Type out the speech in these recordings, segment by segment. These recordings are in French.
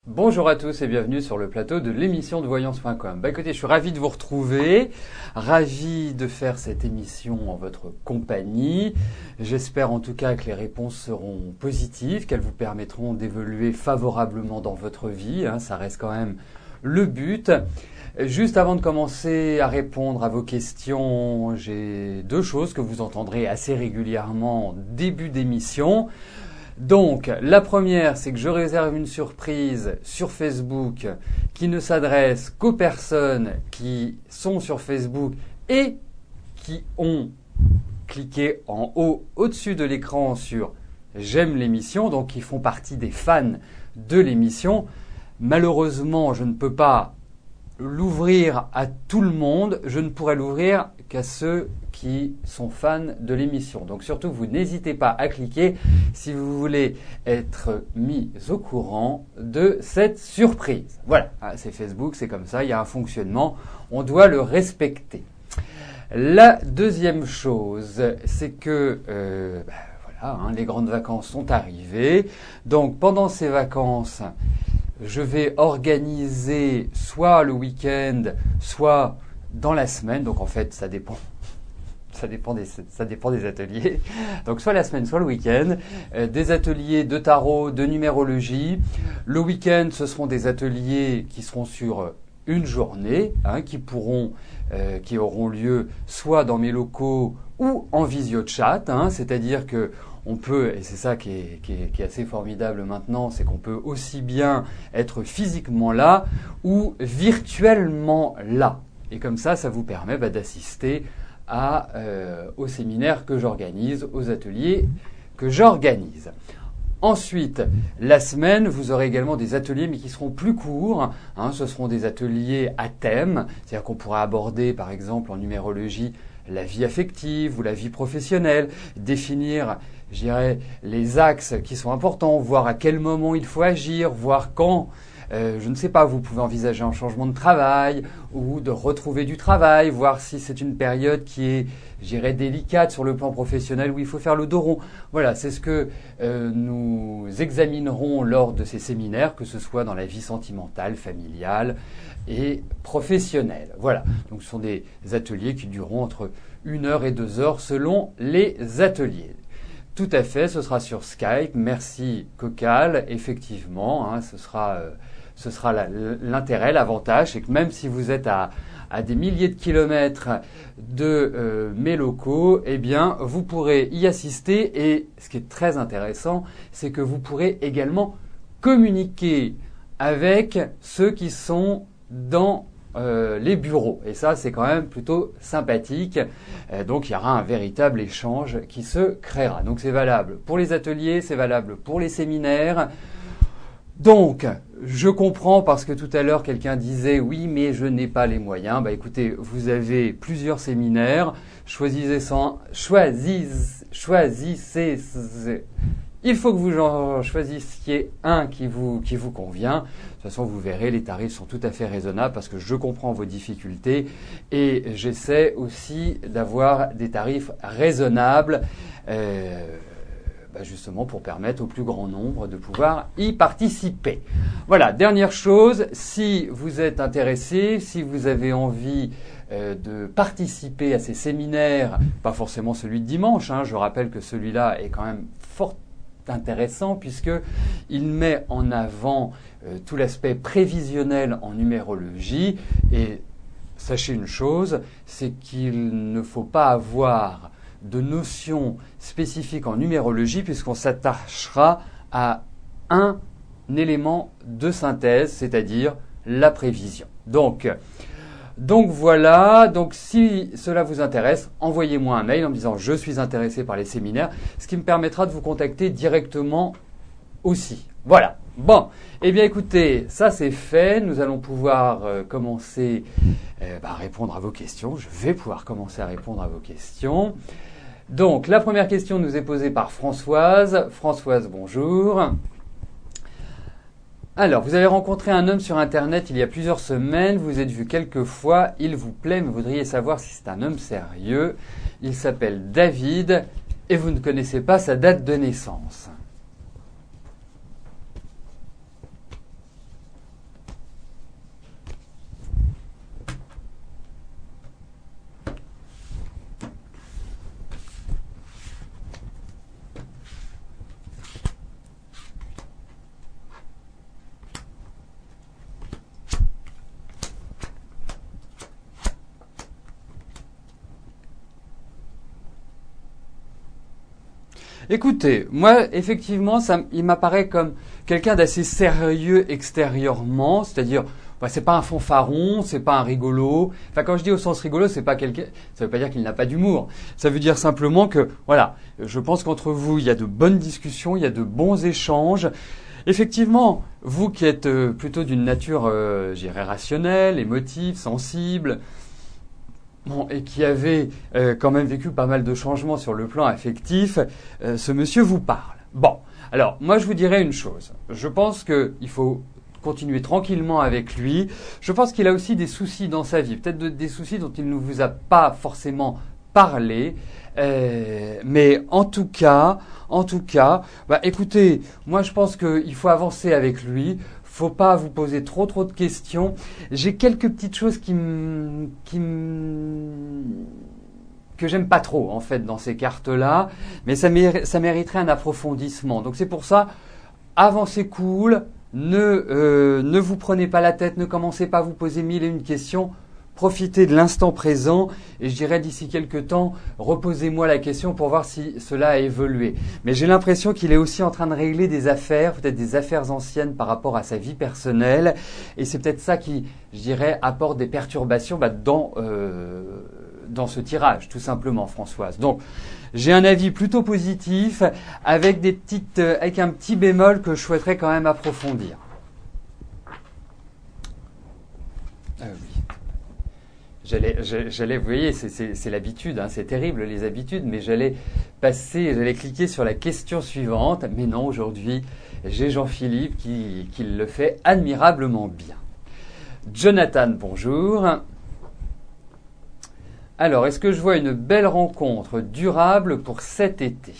Bonjour à tous et bienvenue sur le plateau de l'émission de voyance.com. Écoutez, je suis ravi de vous retrouver, ravi de faire cette émission en votre compagnie. J'espère en tout cas que les réponses seront positives, qu'elles vous permettront d'évoluer favorablement dans votre vie. Ça reste quand même le but. Juste avant de commencer à répondre à vos questions, j'ai deux choses que vous entendrez assez régulièrement en début d'émission. Donc, la première, c'est que je réserve une surprise sur Facebook qui ne s'adresse qu'aux personnes qui sont sur Facebook et qui ont cliqué en haut, au-dessus de l'écran sur « J'aime l'émission », donc qui font partie des fans de l'émission. Malheureusement, je ne peux pas l'ouvrir à tout le monde, je ne pourrai l'ouvrir qu'à ceux qui sont fans de l'émission. Donc surtout, vous n'hésitez pas à cliquer si vous voulez être mis au courant de cette surprise. Voilà, c'est Facebook, c'est comme ça, il y a un fonctionnement, on doit le respecter. La deuxième chose, c'est que les grandes vacances sont arrivées. Donc pendant ces vacances, je vais organiser soit le week-end, soit dans la semaine. Donc en fait, ça dépend des ateliers. Donc soit la semaine, soit le week-end. Des ateliers de tarot, de numérologie. Le week-end, ce seront des ateliers qui seront sur une journée, qui auront lieu soit dans mes locaux ou en visio-chat. C'est-à-dire que on peut, et c'est ça qui est assez formidable maintenant, c'est qu'on peut aussi bien être physiquement là ou virtuellement là. Et comme ça vous permet d'assister aux séminaires que j'organise, aux ateliers que j'organise. Ensuite, la semaine, vous aurez également des ateliers, mais qui seront plus courts. Ce seront des ateliers à thème, c'est-à-dire qu'on pourra aborder, par exemple, en numérologie, la vie affective ou la vie professionnelle, définir, je dirais, les axes qui sont importants, voir à quel moment il faut agir, voir quand, je ne sais pas, vous pouvez envisager un changement de travail ou de retrouver du travail, voir si c'est une période qui est, je dirais, délicate sur le plan professionnel où il faut faire le dos rond. Voilà, c'est ce que nous examinerons lors de ces séminaires, que ce soit dans la vie sentimentale, familiale et professionnelle. Voilà, donc ce sont des ateliers qui dureront entre 1 heure et 2 heures selon les ateliers. Tout à fait, ce sera sur Skype. Merci Cocal. Effectivement, ce sera l'intérêt, l'avantage, c'est que même si vous êtes à des milliers de kilomètres de mes locaux, eh bien, vous pourrez y assister. Et ce qui est très intéressant, c'est que vous pourrez également communiquer avec ceux qui sont dans les bureaux. Et ça, c'est quand même plutôt sympathique. Donc, il y aura un véritable échange qui se créera. Donc, c'est valable pour les ateliers, c'est valable pour les séminaires. Donc, je comprends parce que tout à l'heure, quelqu'un disait « Oui, mais je n'ai pas les moyens ». Écoutez, vous avez plusieurs séminaires. Choisissez. Il faut que vous en choisissiez un qui vous convient. De toute façon, vous verrez, les tarifs sont tout à fait raisonnables parce que je comprends vos difficultés et j'essaie aussi d'avoir des tarifs raisonnables justement pour permettre au plus grand nombre de pouvoir y participer. Voilà, dernière chose, si vous êtes intéressé, si vous avez envie de participer à ces séminaires, pas forcément celui de dimanche, je rappelle que celui-là est quand même fort intéressant puisqu'il met en avant tout l'aspect prévisionnel en numérologie et sachez une chose, c'est qu'il ne faut pas avoir de notions spécifiques en numérologie puisqu'on s'attachera à un élément de synthèse, c'est-à-dire la prévision. Donc voilà, donc si cela vous intéresse, envoyez-moi un mail en me disant « Je suis intéressé par les séminaires », ce qui me permettra de vous contacter directement aussi. Voilà. Bon, eh bien écoutez, ça c'est fait, nous allons pouvoir commencer à répondre à vos questions. Je vais pouvoir commencer à répondre à vos questions. Donc la première question nous est posée par Françoise. Françoise, bonjour. Alors, vous avez rencontré un homme sur Internet il y a plusieurs semaines, vous êtes vu quelques fois, il vous plaît, mais vous voudriez savoir si c'est un homme sérieux. Il s'appelle David et vous ne connaissez pas sa date de naissance. Écoutez, moi, effectivement, il m'apparaît comme quelqu'un d'assez sérieux extérieurement, c'est-à-dire, bah, c'est pas un fanfaron, c'est pas un rigolo. Enfin, quand je dis au sens rigolo, c'est pas quelqu'un, ça veut pas dire qu'il n'a pas d'humour. Ça veut dire simplement que, voilà, je pense qu'entre vous, il y a de bonnes discussions, il y a de bons échanges. Effectivement, vous qui êtes plutôt d'une nature, je dirais, rationnelle, émotive, sensible, bon, et qui avez quand même vécu pas mal de changements sur le plan affectif, ce monsieur vous parle. Bon, alors moi je vous dirais une chose. Je pense qu'il faut continuer tranquillement avec lui. Je pense qu'il a aussi des soucis dans sa vie, peut-être des soucis dont il ne vous a pas forcément parlé. Mais en tout cas, bah écoutez, moi je pense qu'il faut avancer avec lui. Faut pas vous poser trop de questions. J'ai quelques petites choses que j'aime pas trop en fait dans ces cartes-là, mais ça mériterait un approfondissement. Donc c'est pour ça, avancez cool, ne vous prenez pas la tête, ne commencez pas à vous poser mille et une questions. Profitez de l'instant présent et je dirais d'ici quelques temps, reposez-moi la question pour voir si cela a évolué. Mais j'ai l'impression qu'il est aussi en train de régler des affaires, peut-être des affaires anciennes par rapport à sa vie personnelle. Et c'est peut-être ça qui, je dirais, apporte des perturbations dans ce tirage, tout simplement, Françoise. Donc, j'ai un avis plutôt positif avec avec un petit bémol que je souhaiterais quand même approfondir. Oui. J'allais, vous voyez, c'est l'habitude, hein, c'est terrible les habitudes, mais j'allais cliquer sur la question suivante. Mais non, aujourd'hui, j'ai Jean-Philippe qui le fait admirablement bien. Jonathan, bonjour. Alors, est-ce que je vois une belle rencontre durable pour cet été ?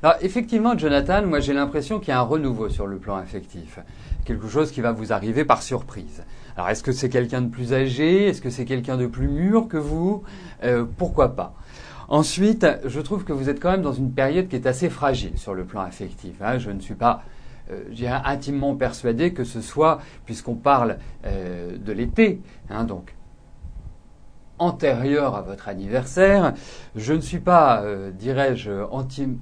Alors effectivement, Jonathan, moi j'ai l'impression qu'il y a un renouveau sur le plan affectif. Quelque chose qui va vous arriver par surprise. Alors est-ce que c'est quelqu'un de plus âgé ? Est-ce que c'est quelqu'un de plus mûr que vous ? Pourquoi pas ? Ensuite, je trouve que vous êtes quand même dans une période qui est assez fragile sur le plan affectif. Hein. Je ne suis pas intimement persuadé que ce soit, puisqu'on parle de l'été, hein, donc antérieure à votre anniversaire, je ne suis pas, dirais-je,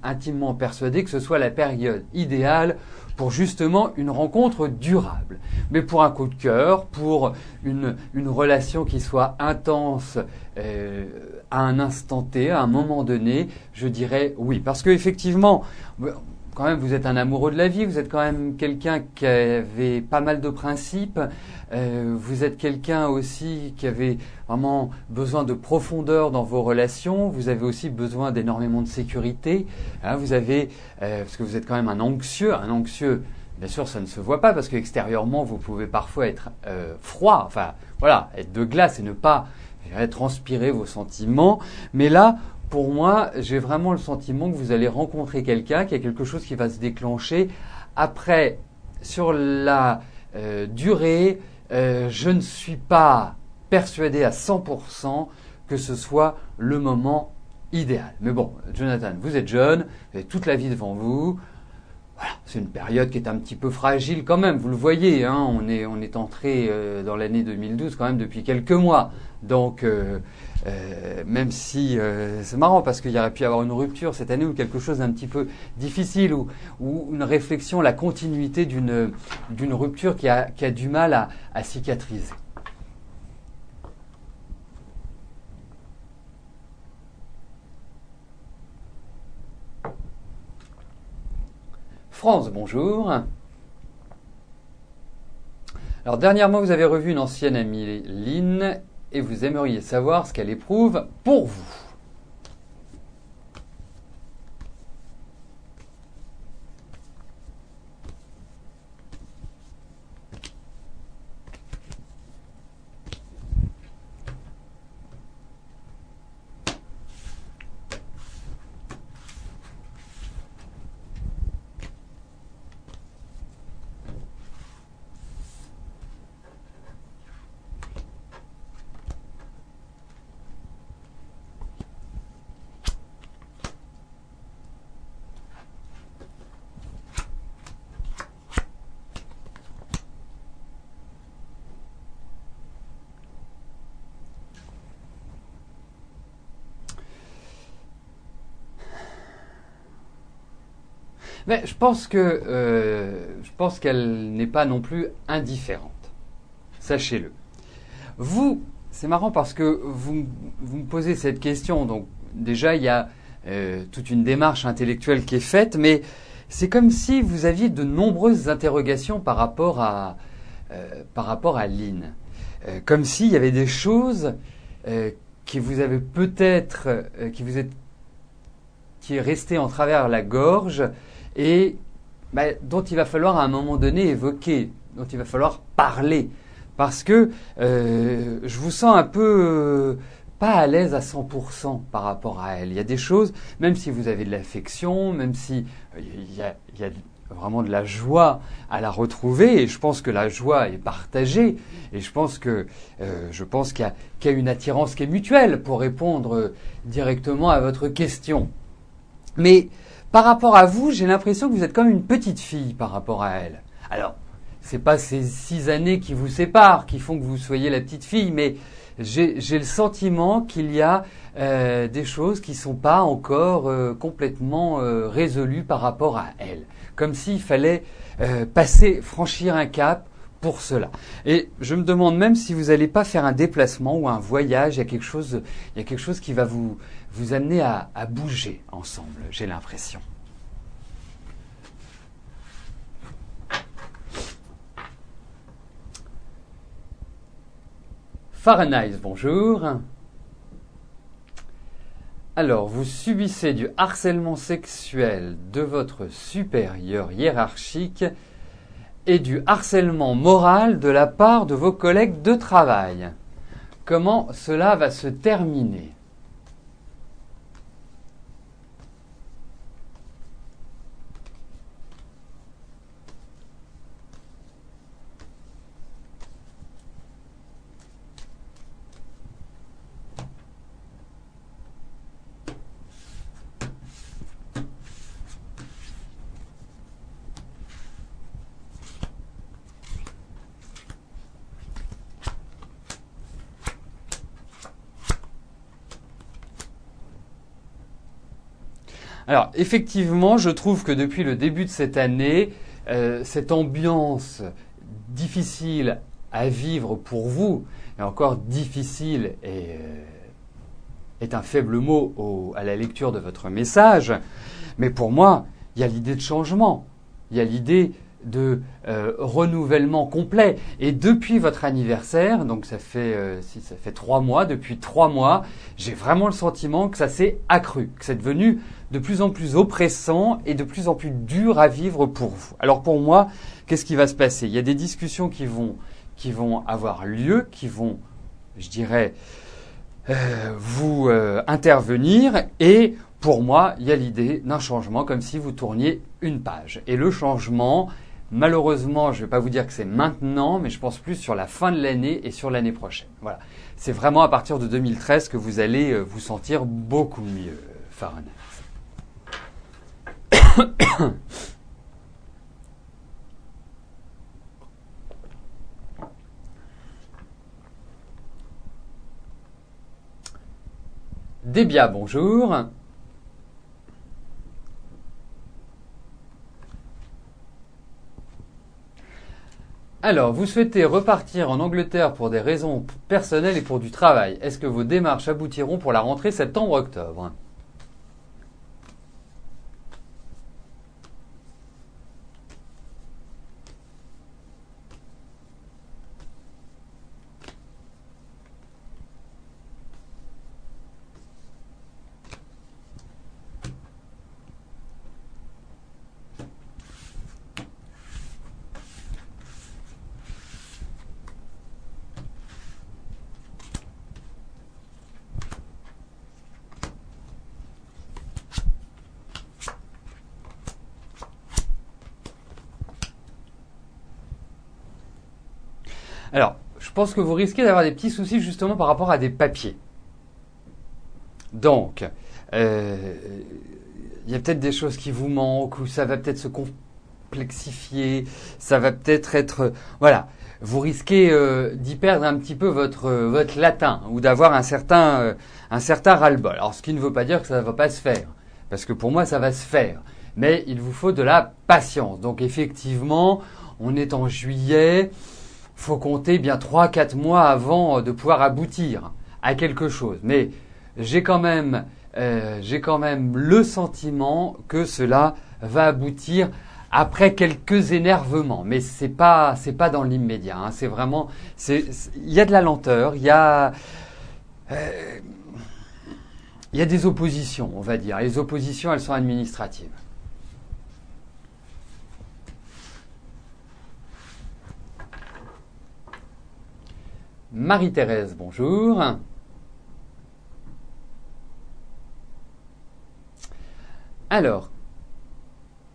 intimement persuadé que ce soit la période idéale pour justement une rencontre durable. Mais pour un coup de cœur, pour une relation qui soit intense à un instant T, à un moment donné, je dirais oui. Parce que effectivement, quand même, vous êtes un amoureux de la vie, vous êtes quand même quelqu'un qui avait pas mal de principes, vous êtes quelqu'un aussi qui avait vraiment besoin de profondeur dans vos relations, vous avez aussi besoin d'énormément de sécurité, hein, parce que vous êtes quand même un anxieux, bien sûr ça ne se voit pas parce qu'extérieurement vous pouvez parfois être froid, enfin voilà, être de glace et ne pas transpirer vos sentiments, mais là, pour moi, j'ai vraiment le sentiment que vous allez rencontrer quelqu'un, qu'il y a quelque chose qui va se déclencher. Après, sur la durée, je ne suis pas persuadé à 100% que ce soit le moment idéal. Mais bon, Jonathan, vous êtes jeune, vous avez toute la vie devant vous. Voilà, c'est une période qui est un petit peu fragile quand même, vous le voyez, hein, on est entré dans l'année 2012 quand même depuis quelques mois. Donc, même si c'est marrant parce qu'il y aurait pu y avoir une rupture cette année ou quelque chose d'un petit peu difficile ou une réflexion, la continuité d'une rupture qui a du mal à cicatriser. France, bonjour. Alors dernièrement, vous avez revu une ancienne amie, Lynn, et vous aimeriez savoir ce qu'elle éprouve pour vous. Mais je pense qu'elle n'est pas non plus indifférente. Sachez-le. Vous, c'est marrant parce que vous me posez cette question. Donc déjà, il y a toute une démarche intellectuelle qui est faite, mais c'est comme si vous aviez de nombreuses interrogations par rapport à Lynn. Comme s'il y avait des choses qui vous avez peut-être, qui est resté en travers la gorge et dont il va falloir à un moment donné évoquer, dont il va falloir parler. Parce que je vous sens un peu pas à l'aise à 100% par rapport à elle. Il y a des choses, même si vous avez de l'affection, même si il y a vraiment de la joie à la retrouver, et je pense que la joie est partagée, et je pense qu'il y a une attirance qui est mutuelle pour répondre directement à votre question. Mais par rapport à vous, j'ai l'impression que vous êtes comme une petite fille par rapport à elle. Alors, c'est pas ces 6 années qui vous séparent qui font que vous soyez la petite fille, mais j'ai le sentiment qu'il y a des choses qui sont pas encore complètement résolues par rapport à elle. Comme s'il fallait franchir un cap pour cela. Et je me demande même si vous n'allez pas faire un déplacement ou un voyage, il y a quelque chose qui va vous amener à bouger ensemble, j'ai l'impression. Fahrenheit, bonjour. Alors, vous subissez du harcèlement sexuel de votre supérieur hiérarchique et du harcèlement moral de la part de vos collègues de travail. Comment cela va se terminer ? Alors, effectivement, je trouve que depuis le début de cette année, cette ambiance difficile à vivre pour vous, et encore difficile est un faible mot à la lecture de votre message, mais pour moi, il y a l'idée de changement, il y a l'idée de renouvellement complet. Et depuis votre anniversaire, donc ça fait 3 mois, depuis 3 mois, j'ai vraiment le sentiment que ça s'est accru, que c'est devenu de plus en plus oppressant et de plus en plus dur à vivre pour vous. Alors pour moi, qu'est-ce qui va se passer ? Il y a des discussions qui vont avoir lieu, qui vont, je dirais, vous intervenir, et pour moi, il y a l'idée d'un changement, comme si vous tourniez une page. Et le changement, malheureusement, je ne vais pas vous dire que c'est maintenant, mais je pense plus sur la fin de l'année et sur l'année prochaine. Voilà. C'est vraiment à partir de 2013 que vous allez vous sentir beaucoup mieux, Fahrenheit. Débia, bonjour. Alors, vous souhaitez repartir en Angleterre pour des raisons personnelles et pour du travail. Est-ce que vos démarches aboutiront pour la rentrée septembre-octobre ? Alors, je pense que vous risquez d'avoir des petits soucis justement par rapport à des papiers. Donc, il y a peut-être des choses qui vous manquent, ou ça va peut-être se complexifier, ça va peut-être être... Voilà, vous risquez d'y perdre un petit peu votre latin, ou d'avoir un certain ras-le-bol. Alors, ce qui ne veut pas dire que ça ne va pas se faire, parce que pour moi, ça va se faire. mais il vous faut de la patience. Donc effectivement, on est en juillet, faut compter bien 3-4 mois avant de pouvoir aboutir à quelque chose. Mais j'ai quand même le sentiment que cela va aboutir après quelques énervements. Mais c'est pas dans l'immédiat. Hein. C'est vraiment, il y a de la lenteur, il y a des oppositions, on va dire. Les oppositions, elles sont administratives. Marie-Thérèse, bonjour. Alors,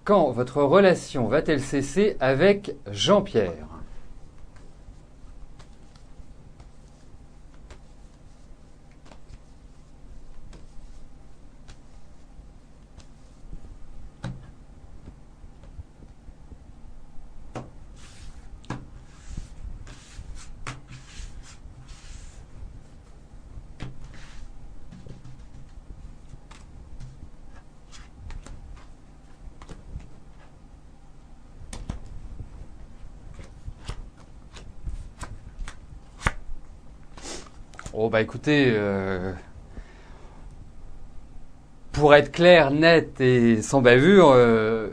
quand votre relation va-t-elle cesser avec Jean-Pierre ? Oh bah écoutez, pour être clair, net et sans bavure, le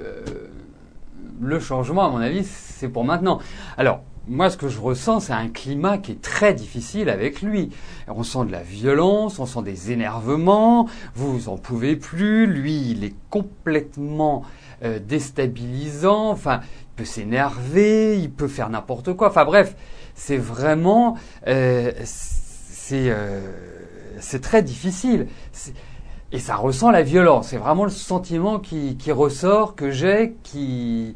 changement, à mon avis, c'est pour maintenant. Alors, moi, ce que je ressens, c'est un climat qui est très difficile avec lui. On sent de la violence, on sent des énervements, vous en pouvez plus, lui, il est complètement déstabilisant, enfin, il peut s'énerver, il peut faire n'importe quoi, enfin bref, c'est vraiment... c'est très difficile. Et ça ressent la violence. C'est vraiment le sentiment qui ressort, que j'ai, qui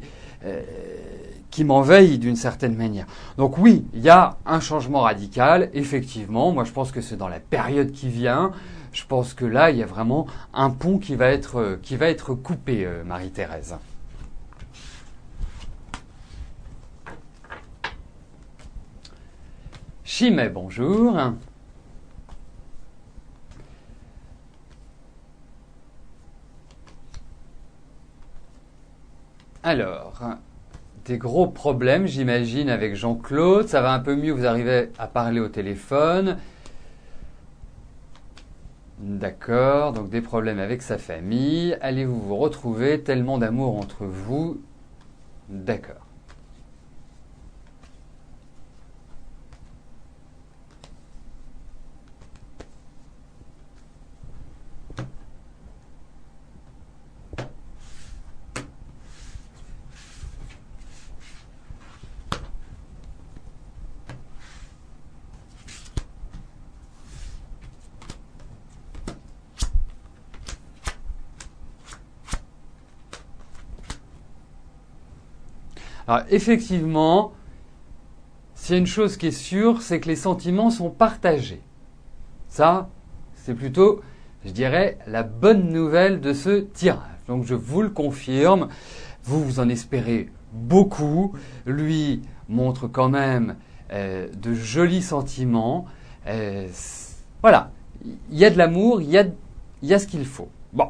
m'envahit d'une certaine manière. Donc oui, il y a un changement radical, effectivement. Moi, je pense que c'est dans la période qui vient. Je pense que là, il y a vraiment un pont qui va être coupé, Marie-Thérèse. Chimay, bonjour. Alors, des gros problèmes, j'imagine, avec Jean-Claude. Ça va un peu mieux, vous arrivez à parler au téléphone. D'accord, donc des problèmes avec sa famille. Allez-vous vous retrouver? Tellement d'amour entre vous. D'accord. Alors effectivement, s'il y a une chose qui est sûre, c'est que les sentiments sont partagés. Ça, c'est plutôt, je dirais, la bonne nouvelle de ce tirage. Donc je vous le confirme, vous en espérez beaucoup. Lui montre quand même de jolis sentiments. Voilà, il y a de l'amour, il y a ce qu'il faut. Bon.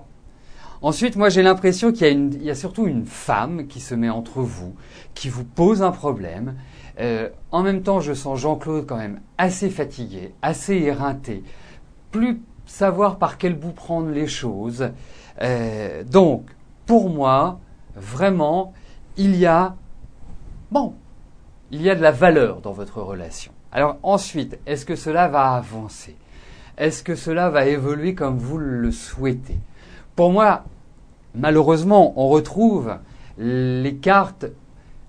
Ensuite, moi j'ai l'impression qu'il y a surtout une femme qui se met entre vous, qui vous pose un problème. En même temps, je sens Jean-Claude quand même assez fatigué, assez éreinté, plus savoir par quel bout prendre les choses. Donc, pour moi, vraiment, il y a de la valeur dans votre relation. Alors ensuite, est-ce que cela va avancer? Est-ce que cela va évoluer comme vous le souhaitez? Pour moi, malheureusement, on retrouve les cartes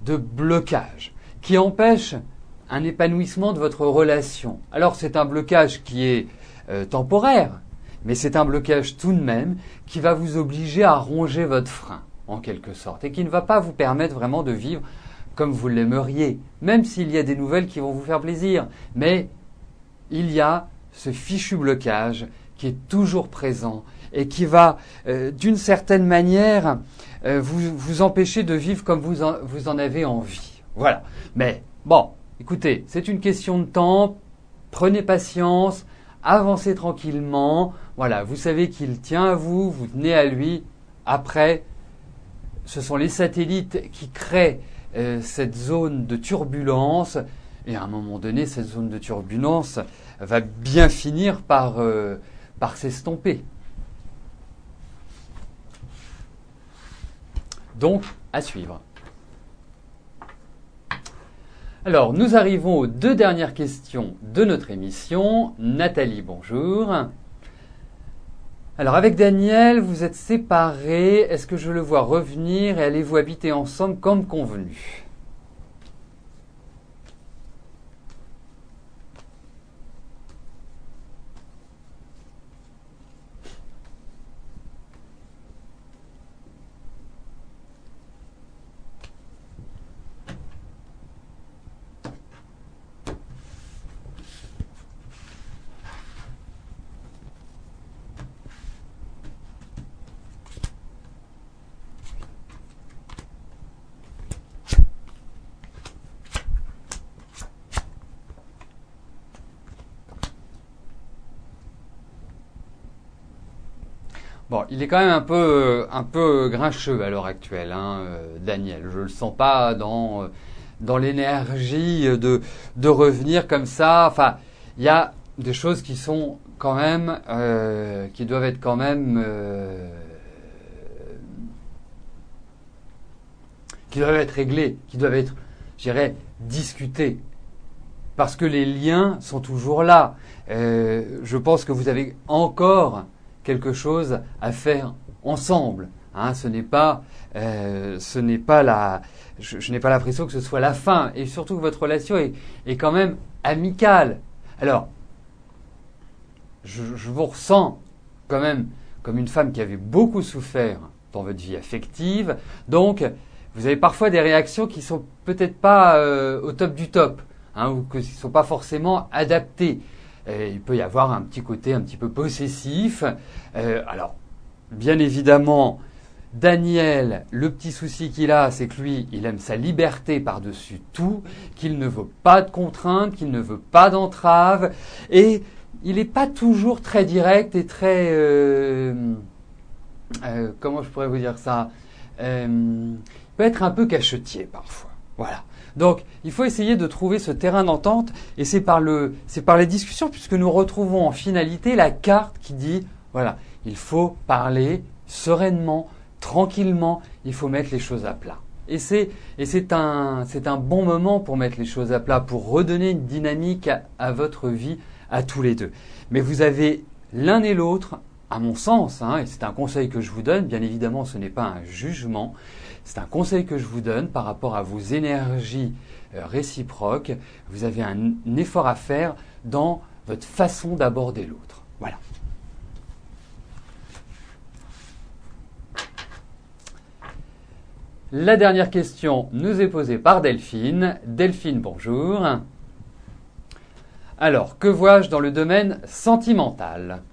de blocage qui empêchent un épanouissement de votre relation. Alors c'est un blocage qui est temporaire, mais c'est un blocage tout de même qui va vous obliger à ronger votre frein, en quelque sorte, et qui ne va pas vous permettre vraiment de vivre comme vous l'aimeriez, même s'il y a des nouvelles qui vont vous faire plaisir. Mais il y a ce fichu blocage qui est toujours présent et qui va, d'une certaine manière, vous empêcher de vivre comme vous en avez envie. Voilà. Mais bon, écoutez, c'est une question de temps. Prenez patience, avancez tranquillement. Voilà, vous savez qu'il tient à vous, vous tenez à lui. Après, ce sont les satellites qui créent cette zone de turbulence, et à un moment donné, cette zone de turbulence va bien finir par s'estomper. Donc, à suivre. Alors, nous arrivons aux 2 dernières questions de notre émission. Nathalie, bonjour. Alors, avec Daniel, vous êtes séparés. Est-ce que je le vois revenir et allez-vous habiter ensemble comme convenu ? Bon, il est quand même un peu grincheux à l'heure actuelle, hein, Daniel. Je le sens pas dans l'énergie de revenir comme ça. Enfin, il y a des choses qui sont quand même, qui doivent être quand même, qui doivent être réglées, qui doivent être, je dirais, discutées. Parce que les liens sont toujours là. Je pense que vous avez encore quelque chose à faire ensemble. Hein, je n'ai pas l'impression que ce soit la fin, et surtout que votre relation est quand même amicale. Alors, je vous ressens quand même comme une femme qui avait beaucoup souffert dans votre vie affective, donc vous avez parfois des réactions qui sont peut-être pas au top du top, hein, ou qui ne sont pas forcément adaptées. Il peut y avoir un petit côté un petit peu possessif. Alors, bien évidemment, Daniel, le petit souci qu'il a, c'est que lui, il aime sa liberté par-dessus tout, qu'il ne veut pas de contraintes, qu'il ne veut pas d'entraves, et il n'est pas toujours très direct et très... comment je pourrais vous dire ça, il peut être un peu cachetier parfois. Voilà. Donc, il faut essayer de trouver ce terrain d'entente, et c'est par les discussions, puisque nous retrouvons en finalité la carte qui dit, voilà, il faut parler sereinement, tranquillement, il faut mettre les choses à plat. Et c'est un bon moment pour mettre les choses à plat, pour redonner une dynamique à votre vie, à tous les deux. Mais vous avez l'un et l'autre, à mon sens, hein, et c'est un conseil que je vous donne, bien évidemment ce n'est pas un jugement, c'est un conseil que je vous donne par rapport à vos énergies réciproques. Vous avez un effort à faire dans votre façon d'aborder l'autre. Voilà. La dernière question nous est posée par Delphine. Delphine, bonjour. Alors, que vois-je dans le domaine sentimental ?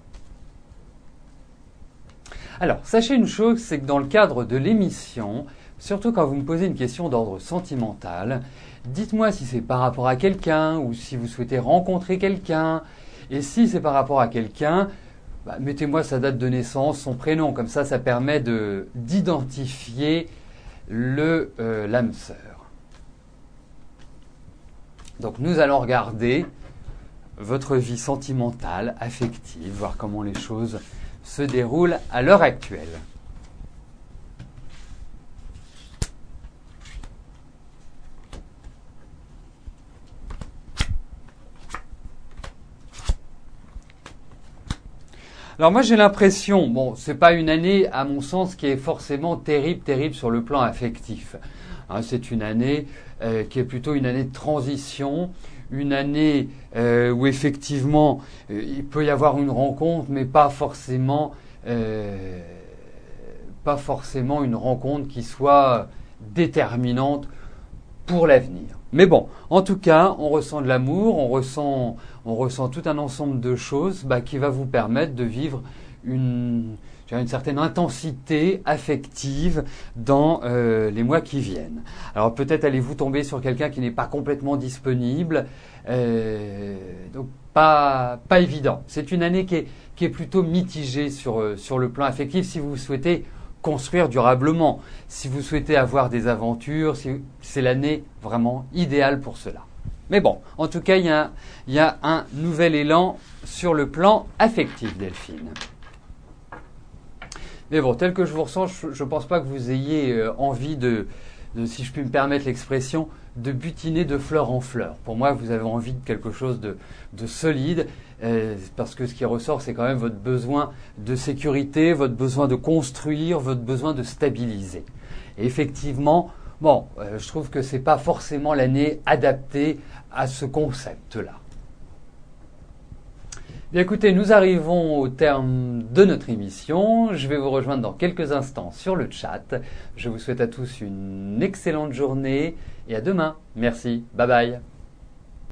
Alors, sachez une chose, c'est que dans le cadre de l'émission, surtout quand vous me posez une question d'ordre sentimental, dites-moi si c'est par rapport à quelqu'un ou si vous souhaitez rencontrer quelqu'un. Et si c'est par rapport à quelqu'un, mettez-moi sa date de naissance, son prénom. Comme ça permet d'identifier l'âme sœur. Donc nous allons regarder votre vie sentimentale, affective, voir comment les choses se déroulent à l'heure actuelle. Alors moi j'ai l'impression, bon c'est pas une année à mon sens qui est forcément terrible sur le plan affectif. Hein, c'est une année qui est plutôt une année de transition, une année où effectivement il peut y avoir une rencontre, mais pas forcément une rencontre qui soit déterminante pour l'avenir. Mais bon, en tout cas, on ressent de l'amour, on ressent tout un ensemble de choses qui va vous permettre de vivre une certaine intensité affective dans les mois qui viennent. Alors peut-être allez-vous tomber sur quelqu'un qui n'est pas complètement disponible, donc pas évident. C'est une année qui est plutôt mitigée sur le plan affectif si vous souhaitez construire durablement. Si vous souhaitez avoir des aventures, c'est l'année vraiment idéale pour cela. Mais bon, en tout cas, il y a un nouvel élan sur le plan affectif, Delphine. Mais bon, tel que je vous ressens, je ne pense pas que vous ayez envie de, si je puis me permettre l'expression, de butiner de fleur en fleur. Pour moi, vous avez envie de quelque chose de solide, parce que ce qui ressort, c'est quand même votre besoin de sécurité, votre besoin de construire, votre besoin de stabiliser. Et effectivement, bon, je trouve que ce n'est pas forcément l'année adaptée à ce concept-là. Bien écoutez, nous arrivons au terme de notre émission. Je vais vous rejoindre dans quelques instants sur le chat. Je vous souhaite à tous une excellente journée et à demain. Merci. Bye bye.